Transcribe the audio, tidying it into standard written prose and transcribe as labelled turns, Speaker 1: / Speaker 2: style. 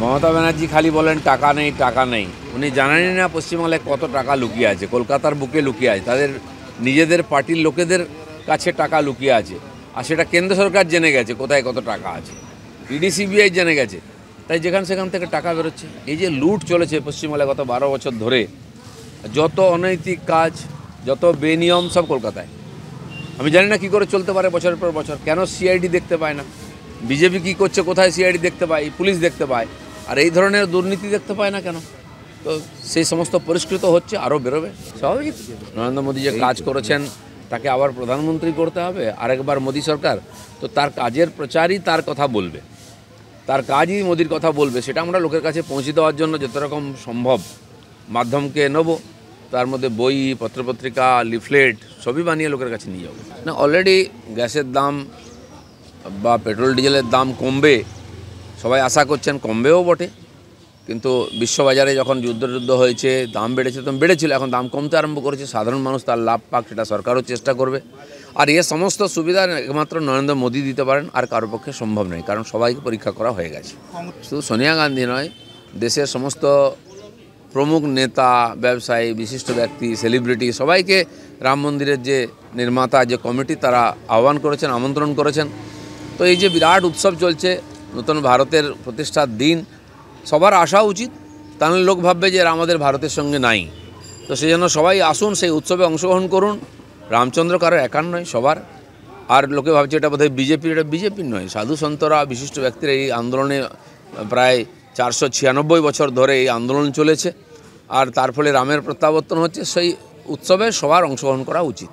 Speaker 1: মমতা ব্যানার্জি খালি বলেন টাকা নেই টাকা নেই, উনি জানেনই না পশ্চিমবাংলায় কত টাকা লুকিয়ে আছে, কলকাতার বুকে লুকিয়ে আছে, তাদের নিজেদের পার্টির লোকেদের কাছে টাকা লুকিয়ে আছে। আর সেটা কেন্দ্র সরকার জেনে গেছে কোথায় কত টাকা আছে, ইডি সিবিআই জেনে গেছে। তাই যেখান সেখান থেকে টাকা বেরোচ্ছে। এই যে লুট চলেছে পশ্চিমবাংলায় গত 12 বছর ধরে, যত অনৈতিক কাজ, যত বেনিয়ম, সব কলকাতায়। আমি জানি না কী করে চলতে পারে বছরের পর বছর। কেন সিআইডি দেখতে পায় না? বিজেপি কী করছে, কোথায় সিআইডি দেখতে পায়, পুলিশ দেখতে পায়, আর এই ধরনের দুর্নীতি দেখতে পায় না কেন? তো সেই সমস্ত পরিষ্কৃত হচ্ছে, আরও বেরোবে স্বাভাবিক। নরেন্দ্র মোদী যে কাজ করেছেন তাকে আবার প্রধানমন্ত্রী করতে হবে আরেকবার মোদী সরকার, তো তার কাজের প্রচারই তার কথা বলবে, তার কাজই মোদির কথা বলবে। সেটা আমরা লোকের কাছে পৌঁছে দেওয়ার জন্য যত রকম সম্ভব মাধ্যমকে নেব, তার মধ্যে বই, পত্রপত্রিকা, লিফলেট সবই বানিয়ে লোকের কাছে নিয়ে যাবো। না, অলরেডি গ্যাসের দাম বা পেট্রোল ডিজেলের দাম কমবে, সবাই আশা করছেন, কমবেও বটে। কিন্তু বিশ্ববাজারে যখন যুদ্ধ হয়েছে, দাম বেড়েছে, তখন বেড়েছিল, এখন দাম কমতে আরম্ভ করেছে। সাধারণ মানুষ তার লাভ পাক, সেটা সরকারও চেষ্টা করবে। আর এ সমস্ত সুবিধা একমাত্র নরেন্দ্র মোদী দিতে পারেন, আর কারোর পক্ষে সম্ভব নয়, কারণ সবাইকে পরীক্ষা করা হয়ে গেছে। শুধু সোনিয়া গান্ধী নয়, দেশের সমস্ত প্রমুখ নেতা, ব্যবসায়ী, বিশিষ্ট ব্যক্তি, সেলিব্রিটি সবাইকে রাম মন্দিরের যে নির্মাতা, যে কমিটি, তারা আহ্বান করেছেন, আমন্ত্রণ করেছেন। তো এই যে বিরাট উৎসব চলছে, নতুন ভারতের প্রতিষ্ঠার দিন, সবার আসা উচিত। তাহলে লোক ভাববে যে আমাদের ভারতের সঙ্গে নাই। তো সেই জন্য সবাই আসুন, সেই উৎসবে অংশগ্রহণ করুন। রামচন্দ্র কারো একার নয়, সবার। আর লোকে ভাবছে এটা বোধহয় বিজেপির, এটা বিজেপির নয়। সাধু সন্তরা, বিশিষ্ট ব্যক্তিরা এই আন্দোলনে প্রায় 496 বছর ধরে এই আন্দোলন চলেছে, আর তার ফলে রামের প্রত্যাবর্তন হচ্ছে। সেই উৎসবে সবার অংশগ্রহণ করা উচিত।